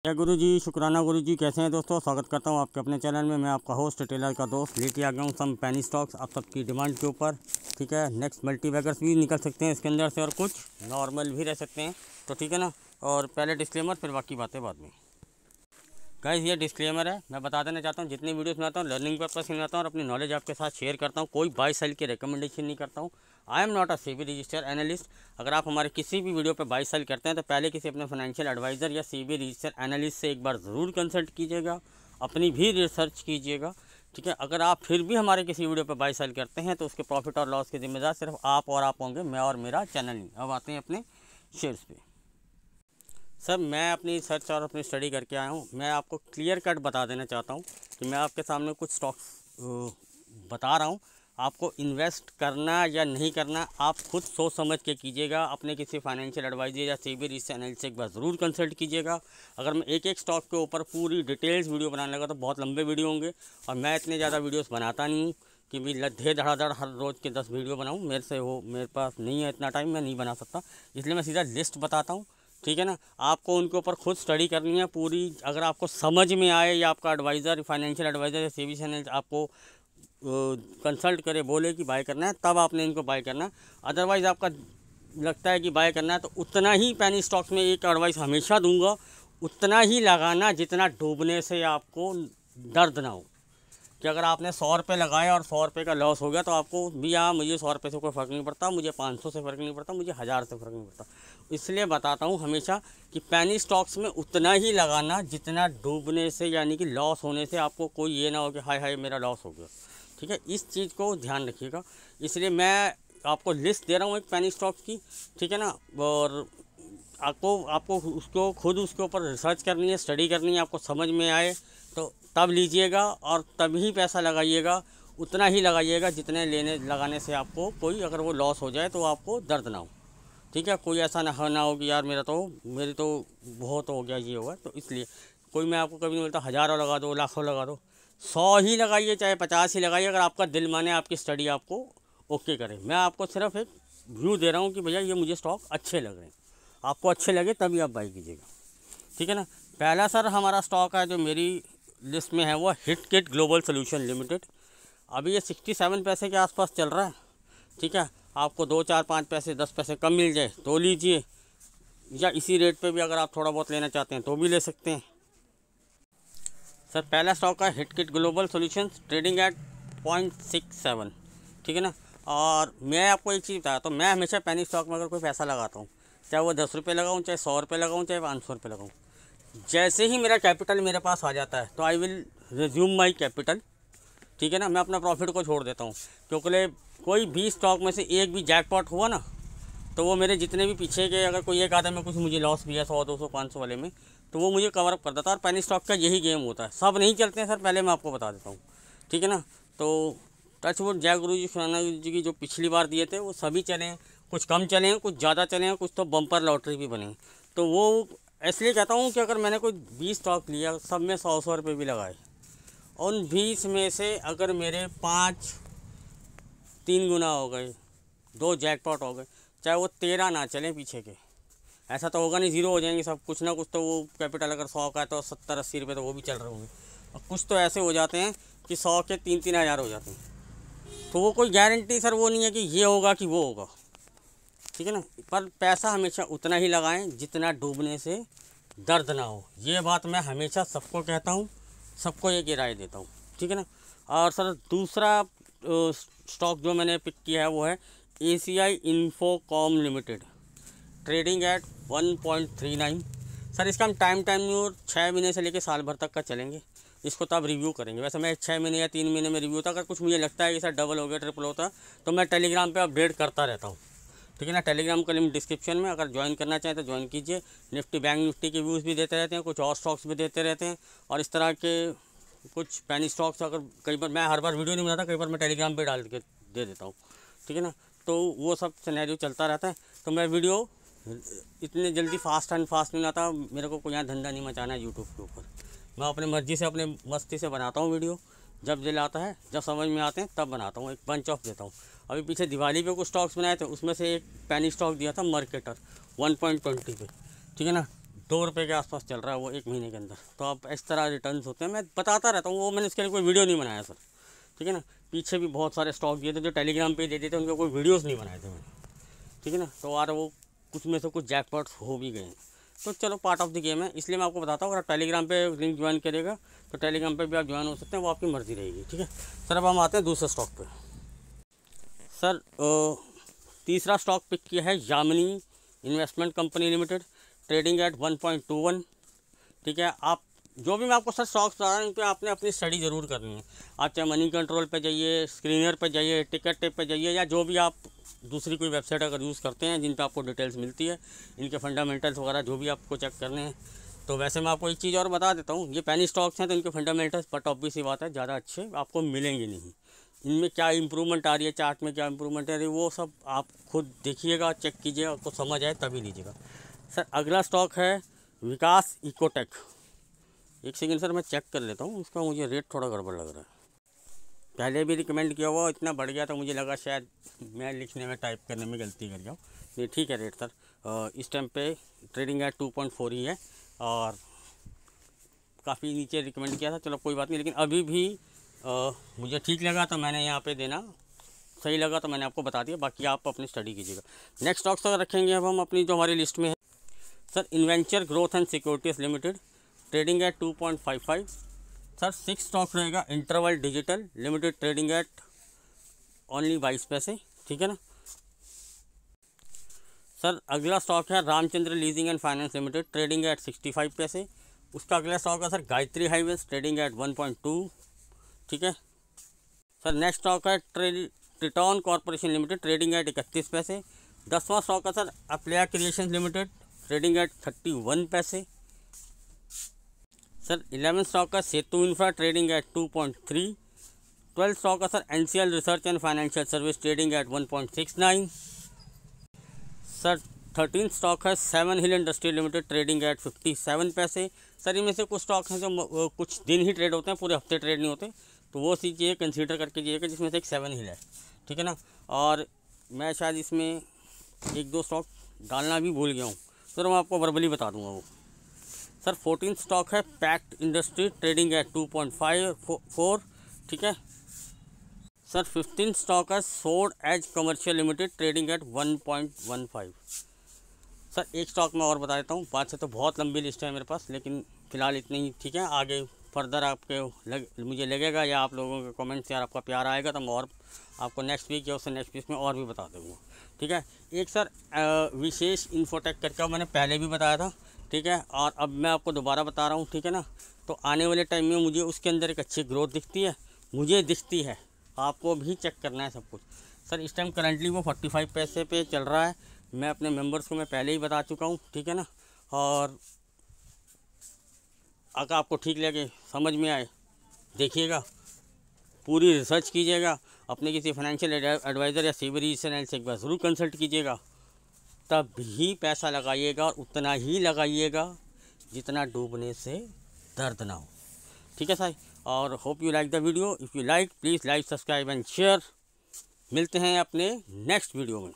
जय गुरु जी, शुक्राना गुरु जी। कैसे हैं दोस्तों? स्वागत करता हूं आपके अपने चैनल में। मैं आपका होस्ट टेलर का दोस्त लेके आ गया हूं सम पेनी स्टॉक्स आप सबकी डिमांड के ऊपर। ठीक है, नेक्स्ट मल्टीबैगर्स भी निकल सकते हैं इसके अंदर से और कुछ नॉर्मल भी रह सकते हैं, तो ठीक है ना। और पहले डिस्क्लेमर, फिर बाकी बातें बाद में। गाइस, ये डिस्क्लेमर है, मैं बता देना चाहता हूँ जितनी वीडियोस बनाता हूँ लर्निंग पर्पस से बनाता हूँ और अपनी नॉलेज आपके साथ शेयर करता हूँ। कोई बाई सेल की रिकमेंडेशन नहीं करता हूँ। I am not a SEBI registered analyst. अगर आप हमारे किसी भी वीडियो पर बाई सेल करते हैं तो पहले किसी अपने फाइनेंशियल एडवाइज़र या सेबी रजिस्टर्ड एनालिस्ट से एक बार ज़रूर कंसल्ट कीजिएगा, अपनी भी रिसर्च कीजिएगा। ठीक है, अगर आप फिर भी हमारे किसी वीडियो पर बाई सेल करते हैं तो उसके प्रॉफिट और लॉस के जिम्मेदार सिर्फ आप और आप होंगे, मैं और मेरा चैनल नहीं। अब आते हैं अपने शेयर्स पे। सर, मैं अपनी सर्च और अपनी स्टडी करके आया हूँ। मैं आपको क्लियर कट बता देना चाहता हूँ कि मैं आपके सामने कुछ स्टॉक्स बता रहा हूँ। आपको इन्वेस्ट करना या नहीं करना आप खुद सोच समझ के कीजिएगा। अपने किसी फाइनेंशियल एडवाइजर या सेबी रिसर्च एनालिस्ट से एक बार ज़रूर कंसल्ट कीजिएगा। अगर मैं एक एक स्टॉक के ऊपर पूरी डिटेल्स वीडियो बनाने लगा तो बहुत लंबे वीडियो होंगे, और मैं इतने ज़्यादा वीडियोस बनाता नहीं हूँ कि भी लद्दे धड़ाधड़ हर रोज़ के 10 वीडियो बनाऊँ। मेरे पास नहीं है इतना टाइम, मैं नहीं बना सकता, इसलिए मैं सीधा लिस्ट बताता हूँ। ठीक है ना, आपको उनके ऊपर खुद स्टडी करनी है पूरी। अगर आपको समझ में आए या आपका एडवाइज़र, फाइनेंशियल एडवाइज़र या सेबी चैनल आपको कंसल्ट करे, बोले कि बाय करना है, तब आपने इनको बाय करना है। अदरवाइज़ आपका लगता है कि बाय करना है तो उतना ही पेनी स्टॉक्स में एक एडवाइस हमेशा दूंगा, उतना ही लगाना जितना डूबने से आपको दर्द ना हो। कि अगर आपने 100 रुपये लगाए और 100 रुपये का लॉस हो गया तो आपको भी, हाँ मुझे 100 रुपये से कोई फ़र्क नहीं पड़ता, मुझे 500 से फ़र्क नहीं पड़ता, मुझे 1000 से फ़र्क नहीं पड़ता। इसलिए बताता हूँ हमेशा कि पेनी स्टॉक्स में उतना ही लगाना जितना डूबने से, यानी कि लॉस होने से आपको कोई ये ना हो कि हाय हाय मेरा लॉस हो गया। ठीक है, इस चीज़ को ध्यान रखिएगा। इसलिए मैं आपको लिस्ट दे रहा हूँ एक पेनी स्टॉक्स की। ठीक है ना, और आपको उसको खुद उसके ऊपर रिसर्च करनी है, स्टडी करनी है। आपको समझ में आए तो तब लीजिएगा और तभी पैसा लगाइएगा। उतना ही लगाइएगा जितने लगाने से आपको कोई, अगर वो लॉस हो जाए तो आपको दर्द ना हो। ठीक है, कोई ऐसा ना हो कि यार मेरी तो बहुत हो गया, ये होगा। तो इसलिए कोई, मैं आपको कभी नहीं बोलता हज़ारों लगा दो, लाखों लगा दो, 100 ही लगाइए, चाहे 50 ही लगाइए, अगर आपका दिल माने, आपकी स्टडी आपको ओके करे। मैं आपको सिर्फ एक व्यू दे रहा हूँ कि भैया ये मुझे स्टॉक अच्छे लग रहे हैं, आपको अच्छे लगे तभी आप बाई कीजिएगा। ठीक है ना। पहला सर हमारा स्टॉक है जो मेरी लिस्ट में है, वो हिटकिट ग्लोबल सॉल्यूशन लिमिटेड। अभी ये 67 पैसे के आसपास चल रहा है। ठीक है, आपको 2 4 5 पैसे 10 पैसे कम मिल जाए तो लीजिए, या इसी रेट पे भी अगर आप थोड़ा बहुत लेना चाहते हैं तो भी ले सकते हैं। सर, पहला स्टॉक है हिटकिट ग्लोबल सॉल्यूशंस, ट्रेडिंग एट 0.67। ठीक है ना। और मैं आपको एक चीज़ बताता हूँ, मैं हमेशा पेनी स्टॉक में अगर कोई पैसा लगाता हूँ, चाहे वो 10 रुपये लगाऊँ, चाहे 100 रुपये लगाऊँ, चाहे 500 रुपये लगाऊँ, जैसे ही मेरा कैपिटल मेरे पास आ जाता है तो I will resume my capital. ठीक है ना, मैं अपना प्रॉफिट को छोड़ देता हूँ, क्योंकि कोई भी स्टॉक में से एक भी जैकपॉट हुआ ना तो वो मेरे जितने भी पीछे के, अगर कोई एक आधा में कुछ मुझे लॉस भी है 100 200 500 वाले में, तो वो मुझे कवर अप कर देता है। और पेनी स्टॉक का यही गेम होता है, सब नहीं चलते हैं सर, पहले मैं आपको बता देता हूँ। ठीक है ना, तो टच वुड, जय गुरु जी, सुनाना जी की जो पिछली बार दिए थे वो सभी चले हैं, कुछ कम चले हैं, कुछ ज़्यादा चले हैं, कुछ तो बम्पर लॉटरी भी बने। तो वो इसलिए कहता हूँ कि अगर मैंने कोई 20 स्टॉक लिया, सब में 100 रुपये भी लगाए, उन 20 में से अगर मेरे 5 3 गुना हो गए, 2 जैकपॉट हो गए, चाहे वो 13 ना चलें पीछे के, ऐसा तो होगा नहीं, ज़ीरो हो जाएंगे सब, कुछ ना कुछ तो वो कैपिटल अगर 100 का है तो 70-80 रुपये तो वो भी चल रहे होंगे, और कुछ तो ऐसे हो जाते हैं कि 100 के 3-3 हज़ार हो जाते हैं। तो वो कोई गारंटी सर वो नहीं है कि ये होगा कि वो होगा। ठीक है ना, पर पैसा हमेशा उतना ही लगाएं जितना डूबने से दर्द ना हो। ये बात मैं हमेशा सबको कहता हूँ, सबको एक राय देता हूँ। ठीक है ना। और सर दूसरा स्टॉक जो मैंने पिक किया है वो है ACI Infocom limited, trading eight 1.39। Sir, इसका हम टाइम और 6 महीने से लेकर साल भर तक का चलेंगे, इसको तब रिव्यू करेंगे। वैसे मैं 6 महीने या 3 महीने में रिव्यू होता, अगर कुछ मुझे लगता है कि सर डबल हो गया, ट्रिपल होता, तो मैं टेलीग्राम पे अपडेट करता रहता हूँ। ठीक है ना, टेलीग्राम का लिंक डिस्क्रिप्शन में, अगर ज्वाइन करना चाहें तो ज्वाइन कीजिए। निफ्टी बैंक निफ्टी के व्यूज़ भी देते रहते हैं, कुछ और स्टॉक्स भी देते रहते हैं, और इस तरह के कुछ पेनी स्टॉक्स, अगर कई बार मैं हर बार वीडियो नहीं बनाता, कई बार मैं टेलीग्राम पे डाल के दे देता हूँ। ठीक है ना, तो वो सब सिनेरियो चलता रहता है। तो मैं वीडियो इतने जल्दी फास्ट नहीं आता, मेरे को कोई यहाँ धंधा नहीं मचाना है यूट्यूब के ऊपर। मैं अपने मर्जी से, अपने मस्ती से बनाता हूँ वीडियो, जब दिल आता है, जब समझ में आते हैं तब बनाता हूँ, एक बंच ऑफ देता हूँ। अभी पीछे दिवाली पे कुछ स्टॉक्स बनाए थे, उसमें से एक पेनी स्टॉक दिया था मार्केटर 1.20 पे। ठीक है ना, ₹2 के आसपास चल रहा है वो 1 महीने के अंदर। तो अब इस तरह रिटर्न्स होते हैं, मैं बताता रहता हूँ, वो मैंने इसके लिए कोई वीडियो नहीं बनाया सर, ठीक है ना। पीछे भी बहुत सारे स्टॉक दिए थे जो टेलीग्राम पे देते थे, उनके कोई वीडियोज़ नहीं बनाए थे मैंने, ठीक है ना। तो यार वो कुछ में से कुछ जैकपॉट्स हो भी गए, तो चलो पार्ट ऑफ द गेम है, इसलिए मैं आपको बताता हूँ। अगर आप टेलीग्राम पे लिंक ज्वाइन करेगा तो टेलीग्राम पे भी आप ज्वाइन हो सकते हैं, वो आपकी मर्ज़ी रहेगी, ठीक है सर। अब हम आते हैं दूसरे स्टॉक पे सर। तीसरा स्टॉक पिक किया है Yamini investment company limited, trading eight 1.21, ठीक है। आप जो भी मैं आपको सर स्टॉक्स बता रहा हूँ, इन पर आपने अपनी स्टडी ज़रूर करनी है। आप चाहे मनी कंट्रोल पे जाइए, स्क्रीनर पे जाइए, टिकट टिप पे जाइए, या जो भी आप दूसरी कोई वेबसाइट अगर यूज़ करते हैं जिन पे आपको डिटेल्स मिलती है, इनके फंडामेंटल्स वगैरह जो भी आपको चेक करने हैं। तो वैसे मैं आपको एक चीज़ और बता देता हूँ, ये पेनी स्टॉक्स हैं तो इनके फंडामेंटल्स बट ऑब्वियस सी बात है ज़्यादा अच्छे आपको मिलेंगे नहीं। इनमें क्या इंप्रूवमेंट आ रही है, चार्ट में क्या इंप्रूवमेंट आ रही है, वो सब आप खुद देखिएगा, चेक कीजिएगा, आपको समझ आए तभी लीजिएगा सर। अगला स्टॉक है विकास इकोटेक। एक सेकेंड सर मैं चेक कर लेता हूँ, उसका मुझे रेट थोड़ा गड़बड़ लग रहा है। पहले भी रिकमेंड किया हुआ, इतना बढ़ गया तो मुझे लगा शायद मैं लिखने में टाइप करने में गलती कर जाऊँ। ये ठीक है रेट सर। इस टाइम पे ट्रेडिंग एट 2.4 ही है और काफ़ी नीचे रिकमेंड किया था, चलो कोई बात नहीं। लेकिन अभी भी मुझे ठीक लगा तो मैंने यहाँ पे देना, सही लगा तो मैंने आपको बता दिया, बाकी आप अपनी स्टडी कीजिएगा। नेक्स्ट स्टॉक्स अगर रखेंगे अब हम अपनी जो हमारी लिस्ट में है sir, Inventure growth and securities limited, trading at 2.55 sir. 6 stock रहेगा interval digital limited, trading at only 22 पैसे, ठीक है ना सर। अगला स्टॉक है Ramchandra leasing and finance limited, trading at 65 पैसे। उसका अगला स्टॉक है sir Gayatri highways, trading at 1.2, ठीक है सर। नेक्स्ट स्टॉक है Triton corporation limited, trading at 31 पैसे। 10वां स्टॉक है sir Aplaya creation limited, trading at 31 पैसे सर। 11 स्टॉक का सेतु इंफ्रा, ट्रेडिंग एट 2.3। 12 स्टॉक का sir NCL research and financial service, trading at 1.69 sir. 13 stock है 7 हिल industry limited, trading eight 57 पैसे sir. इनमें से कुछ स्टॉक हैं जो कुछ दिन ही ट्रेड होते हैं, पूरे हफ्ते ट्रेड नहीं होते, तो वो चीज़ें कंसीडर करके जाइएगा, जिसमें से एक 7 हिल है, ठीक है ना। और मैं शायद इसमें 1-2 स्टॉक डालना भी भूल गया हूँ सर, मैं आपको वर्बली बता दूँगा वो सर। 14 स्टॉक है पैक्ट इंडस्ट्री, ट्रेडिंग एट 2.54, ठीक है सर। 15 स्टॉक है Sword Edge commercial limited, trading at 1.15 sir. एक स्टॉक मैं और बता देता हूँ, बात से तो बहुत लंबी लिस्ट है मेरे पास, लेकिन फ़िलहाल इतनी ही, ठीक है। आगे फर्दर आपके मुझे लगेगा या आप लोगों के कमेंट से यार आपका प्यार आएगा तो मैं और आपको नेक्स्ट वीक या उससे नेक्स्ट वीक में और भी बता दूँगा, ठीक है। एक सर विशेष इन्फोटेक करके मैंने पहले भी बताया था, ठीक है, और अब मैं आपको दोबारा बता रहा हूँ, ठीक है ना। तो आने वाले टाइम में मुझे उसके अंदर एक अच्छी ग्रोथ दिखती है, मुझे दिखती है, आपको भी चेक करना है सब कुछ सर। इस टाइम करंटली वो 45 पैसे पे चल रहा है। मैं अपने मेंबर्स को मैं पहले ही बता चुका हूँ, ठीक है ना। और अगर आपको ठीक लगे, समझ में आए, देखिएगा, पूरी रिसर्च कीजिएगा, अपने किसी फाइनेंशियल एडवाइज़र या सीबी चैनल से एक बार ज़रूर कंसल्ट कीजिएगा, तब ही पैसा लगाइएगा और उतना ही लगाइएगा जितना डूबने से दर्द ना हो, ठीक है साहब। और hope you like the video. If you like please like, subscribe and share. मिलते हैं अपने नेक्स्ट वीडियो में।